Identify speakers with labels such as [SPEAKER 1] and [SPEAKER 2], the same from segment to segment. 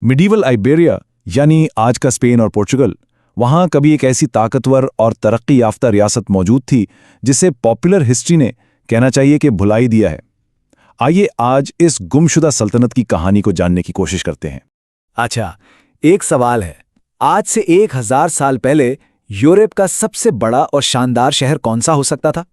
[SPEAKER 1] Medieval Iberia यानी आज का स्पेन और पोर्चुगल, वहाँ कभी एक ऐसी ताकतवर और तरक्की याफ्ता रियासत मौजूद थी जिसे पॉपुलर हिस्ट्री ने कहना चाहिए कि भुला ही दिया है। आइए आज इस गुमशुदा सल्तनत की कहानी को जानने की कोशिश करते हैं।
[SPEAKER 2] अच्छा, एक सवाल है। आज से 1000 साल पहले यूरोप का सबसे बड़ा और शानदार शहर कौन सा हो सकता था?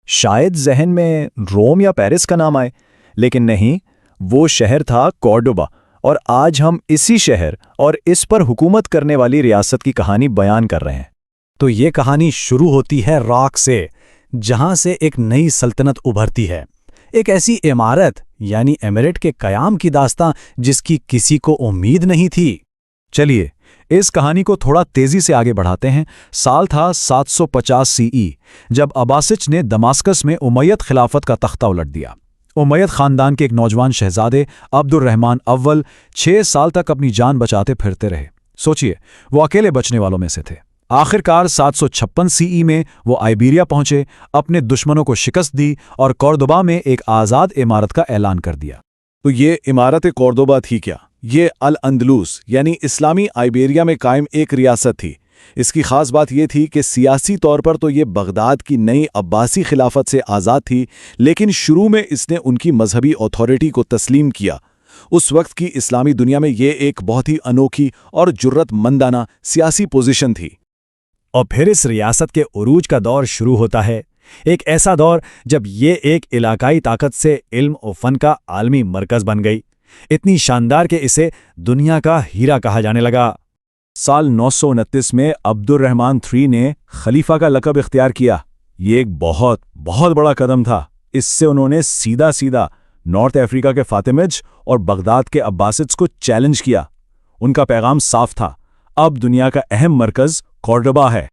[SPEAKER 3] शायद जहन में रोम या पेरिस का नाम आए, लेकिन नहीं, वो शहर था कॉर्डोबा। और आज हम इसी शहर और इस पर हुकूमत करने वाली रियासत की कहानी बयान कर रहे हैं।
[SPEAKER 4] तो ये कहानी शुरू होती है राख से, जहां से एक नई सल्तनत उभरती है। एक ऐसी इमारत यानी एमिरेट के कयाम की दास्तां जिसकी किसी को उम्मीद नहीं थी।
[SPEAKER 3] चलिए इस कहानी को थोड़ा तेजी से आगे बढ़ाते हैं। साल था 750 सीई, जब अब्बासिद ने दमास्कस में उमैयद खिलाफत का तख्ता उलट दिया। उमैयद खानदान के एक नौजवान शहजादे अब्दुर्रहमान अव्वल 6 साल तक अपनी जान बचाते फिरते रहे। सोचिए, वो अकेले बचने वालों में से थे। आखिरकार 756 सीई में वो आइबेरिया पहुंचे, अपने दुश्मनों को शिकस्त दी और कॉर्दोबा में एक आज़ाद इमारत का ऐलान कर दिया।
[SPEAKER 1] तो ये इमारत कॉर्दोबा थी क्या? ये अल अंदलूस यानी इस्लामी आइबेरिया में कायम एक रियासत थी। इसकी खास बात यह थी कि सियासी तौर पर तो ये बगदाद की नई अब्बासी खिलाफत से आज़ाद थी, लेकिन शुरू में इसने उनकी मजहबी अथॉरिटी को तस्लीम किया। उस वक्त की इस्लामी दुनिया में ये एक बहुत ही अनोखी और जुर्रतमंदाना सियासी पोजीशन थी।
[SPEAKER 4] और फिर इस रियासत के उरूज का दौर शुरू होता है। एक ऐसा दौर जब ये एक इलाकाई ताकत से इल्म और फन का आलमी मरकज बन गई, इतनी शानदार कि इसे दुनिया का हीरा कहा जाने लगा।
[SPEAKER 3] साल 929 में अब्दुर्रहमान III ने खलीफा का लक़ब इख्तियार किया। ये एक बहुत बहुत बड़ा कदम था। इससे उन्होंने सीधा सीधा नॉर्थ अफ्रीका के फातिमिज और बगदाद के अब्बासिड्स को चैलेंज किया। उनका पैगाम साफ था, अब दुनिया का अहम मरकज कॉर्डोबा है।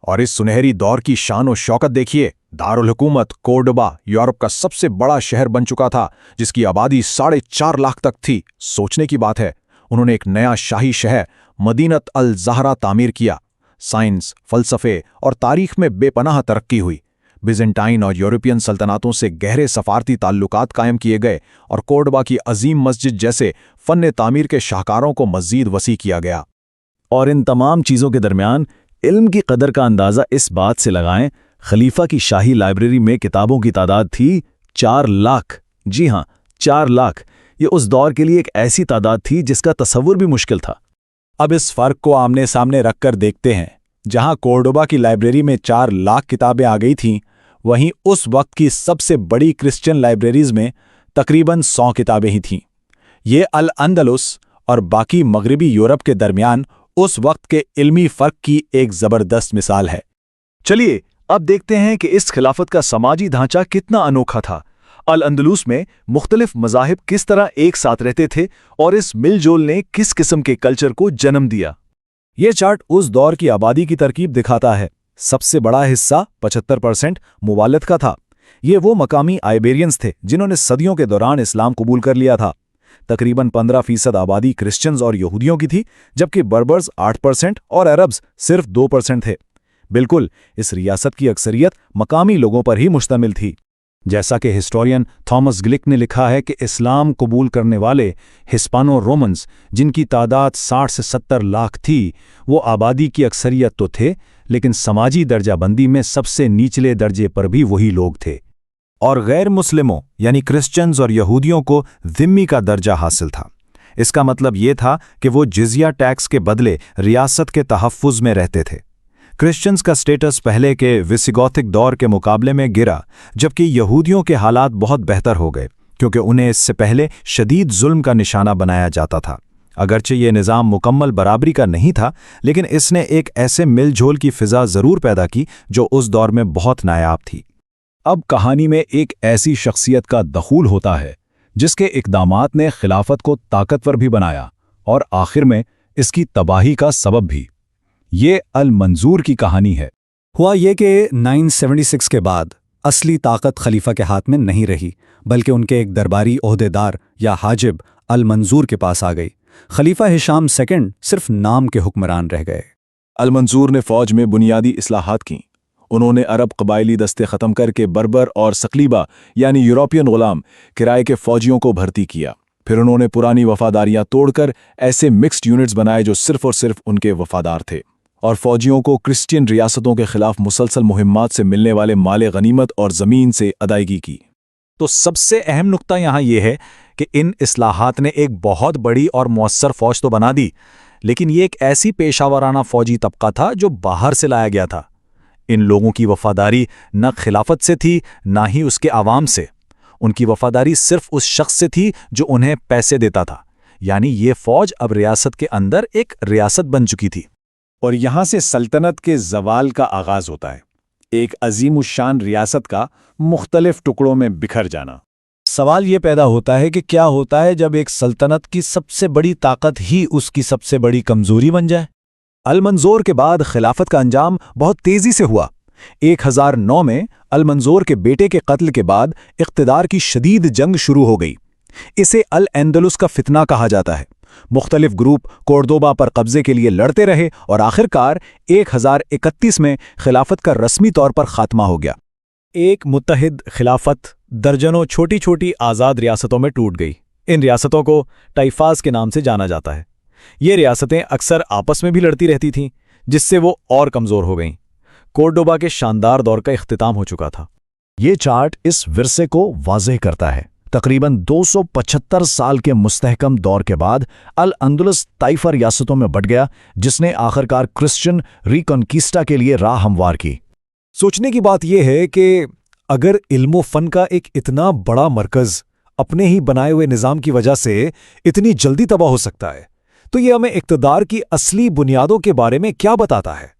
[SPEAKER 5] और इस सुनहरी दौर की शान और शौकत देखिए। दारुल हुकूमत कॉर्डोबा यूरोप का सबसे बड़ा शहर बन चुका था, जिसकी आबादी 4.5 लाख तक थी। सोचने की बात है, उन्होंने एक नया शाही शहर मदीनत अल ज़हरा तामीर किया। साइंस, फ़लसफ़े और तारीख में बेपनाह तरक्की हुई। बिजेंटाइन और यूरोपियन सल्तनतों से गहरे सफारती ताल्लुकात कायम किए गए और कॉर्डोबा की अजीम मस्जिद जैसे फ़न तामीर के शाहकारों को मज़ीद वसी किया गया।
[SPEAKER 3] और इन तमाम चीज़ों के दरमियान इल्म की कदर का अंदाज़ा इस बात से लगाएं, खलीफा की शाही लाइब्रेरी में किताबों की तादाद थी 4 लाख। जी हाँ, 4 लाख। ये उस दौर के लिए एक ऐसी तादाद थी जिसका तसव्वुर भी मुश्किल था।
[SPEAKER 4] अब इस फर्क को आमने सामने रखकर देखते हैं। जहां कॉर्डोबा की लाइब्रेरी में 4 लाख किताबें आ गई थीं, वहीं उस वक्त की सबसे बड़ी क्रिश्चियन लाइब्रेरीज में तकरीबन 100 किताबें ही थीं। ये अल अंदलुस और बाकी मगरबी यूरोप के दरमियान उस वक्त के इल्मी फ़र्क की एक ज़बरदस्त मिसाल है।
[SPEAKER 3] चलिए अब देखते हैं कि इस खिलाफत का समाजी ढांचा कितना अनोखा था। अल अंदलूस में मुख्तलिफ मज़ाहिब किस तरह एक साथ रहते थे और इस मिलजोल ने किस किस्म के कल्चर को जन्म दिया। ये चार्ट उस दौर की आबादी की तरकीब दिखाता है। सबसे बड़ा हिस्सा 75% मुवालिद का था। ये वो मकामी आइबेरियंस थे जिन्होंने सदियों के दौरान इस्लाम कबूल कर लिया था। तकरीबन 15% आबादी क्रिश्चियंस और यहूदियों की थी, जबकि बर्बर्स 8% और अरब्स सिर्फ 2% थे। बिल्कुल, इस रियासत की अक्सरियत मकामी लोगों पर ही मुश्तमिल थी।
[SPEAKER 4] जैसा कि हिस्टोरियन थॉमस ग्लिक ने लिखा है कि इस्लाम कबूल करने वाले हिस्पानो रोमन्स, जिनकी तादाद 60 से 70 लाख थी, वो आबादी की अक्सरियत तो थे, लेकिन समाजी दर्जाबंदी में सबसे निचले दर्जे पर भी वही लोग थे।
[SPEAKER 3] और गैर मुस्लिमों यानी क्रिश्चियंस और यहूदियों को ज़िम्मी का दर्जा हासिल था। इसका मतलब ये था कि वो जिज़िया टैक्स के बदले रियासत के तहफ़्फ़ुज़ में रहते थे। क्रिश्चियंस का स्टेटस पहले के विसिगोथिक दौर के मुकाबले में गिरा, जबकि यहूदियों के हालात बहुत बेहतर हो गए, क्योंकि उन्हें इससे पहले शदीद जुल्म का निशाना बनाया जाता था। अगरचे ये निज़ाम मुकम्मल बराबरी का नहीं था, लेकिन इसने एक ऐसे मिलझोल की फ़िज़ा ज़रूर पैदा की जो उस दौर में बहुत नायाब थी।
[SPEAKER 1] अब कहानी में एक ऐसी शख्सियत का दखूल होता है जिसके इक़दामात ने खिलाफत को ताकतवर भी बनाया और आखिर में इसकी तबाही का सबब भी। ये अल मंजूर की कहानी है।
[SPEAKER 4] हुआ ये कि 976 के बाद असली ताकत खलीफा के हाथ में नहीं रही, बल्कि उनके एक दरबारी ओहदेदार या हाजिब अल मंजूर के पास आ गई। खलीफा हिशाम II सिर्फ नाम के हुक्मरान रह गए।
[SPEAKER 1] अल मंजूर ने फ़ौज में बुनियादी इस्लाहात की। उन्होंने अरब कबायली दस्ते ख़त्म करके बर्बर और सकलीबा यानी यूरोपियन ग़ुलाम किराए के फ़ौजियों को भर्ती किया।
[SPEAKER 5] फिर उन्होंने पुरानी वफादारियां तोड़कर ऐसे मिक्स्ड यूनिट्स बनाए जो सिर्फ और सिर्फ उनके वफादार थे, और फौजियों को क्रिश्चियन रियासतों के खिलाफ मुसलसल मुहिम्मात से मिलने वाले माले गनीमत और ज़मीन से अदायगी की।
[SPEAKER 4] तो सबसे अहम नुक्ता यहाँ ये है कि इन इस्लाहात ने एक बहुत बड़ी और मौसर फौज तो बना दी, लेकिन ये एक ऐसी पेशावराना फौजी तबका था जो बाहर से लाया गया था। इन लोगों की वफादारी न खिलाफत से थी, ना ही उसके आवाम से। उनकी वफादारी सिर्फ उस शख्स से थी जो उन्हें पैसे देता था। यानी ये फौज अब रियासत के अंदर एक रियासत बन चुकी थी।
[SPEAKER 1] और यहाँ से सल्तनत के जवाल का आगाज होता है, एक अजीमुशान रियासत का मुख्तलिफ टुकड़ों में बिखर जाना।
[SPEAKER 4] सवाल ये पैदा होता है कि क्या होता है जब एक सल्तनत की सबसे बड़ी ताकत ही उसकी सबसे बड़ी कमजोरी बन जाए।
[SPEAKER 3] अल-मंजूर के बाद खिलाफत का अंजाम बहुत तेजी से हुआ। 1009 में अल-मंजूर के बेटे के कत्ल के बाद इख्तिदार की शदीद जंग शुरू हो गई। इसे अल-एंदलुस का फितना कहा जाता है। मुख्तलिफ ग्रुप कोर्दोबा पर कब्जे के लिए लड़ते रहे और आखिरकार 1031 में खिलाफत का रस्मी तौर पर खात्मा हो गया।
[SPEAKER 4] एक मुत्तहिद खिलाफत दर्जनों छोटी छोटी आज़ाद रियासतों में टूट गई। इन रियासतों को टाइफास के नाम से जाना जाता है। ये रियासतें अक्सर आपस में भी लड़ती रहती थीं, जिससे वो और कमज़ोर हो गईं। कोर्डोबा के शानदार दौर का इख्तिताम हो चुका था।
[SPEAKER 2] ये चार्ट इस विरसे को वाज़ेह करता है। तकरीबन 275 साल के मुस्तहकम दौर के बाद अल अंदलुस ताइफा रियासतों में बट गया, जिसने आखिरकार क्रिश्चियन रिकॉन्किस्टा के लिए राह हमवार की।
[SPEAKER 4] सोचने की बात यह है कि अगर इल्म फ़न का एक इतना बड़ा मरकज़ अपने ही बनाए हुए निज़ाम की वजह से इतनी जल्दी तबाह हो सकता है, तो ये हमें इक़्तिदार की असली बुनियादों के बारे में क्या बताता है।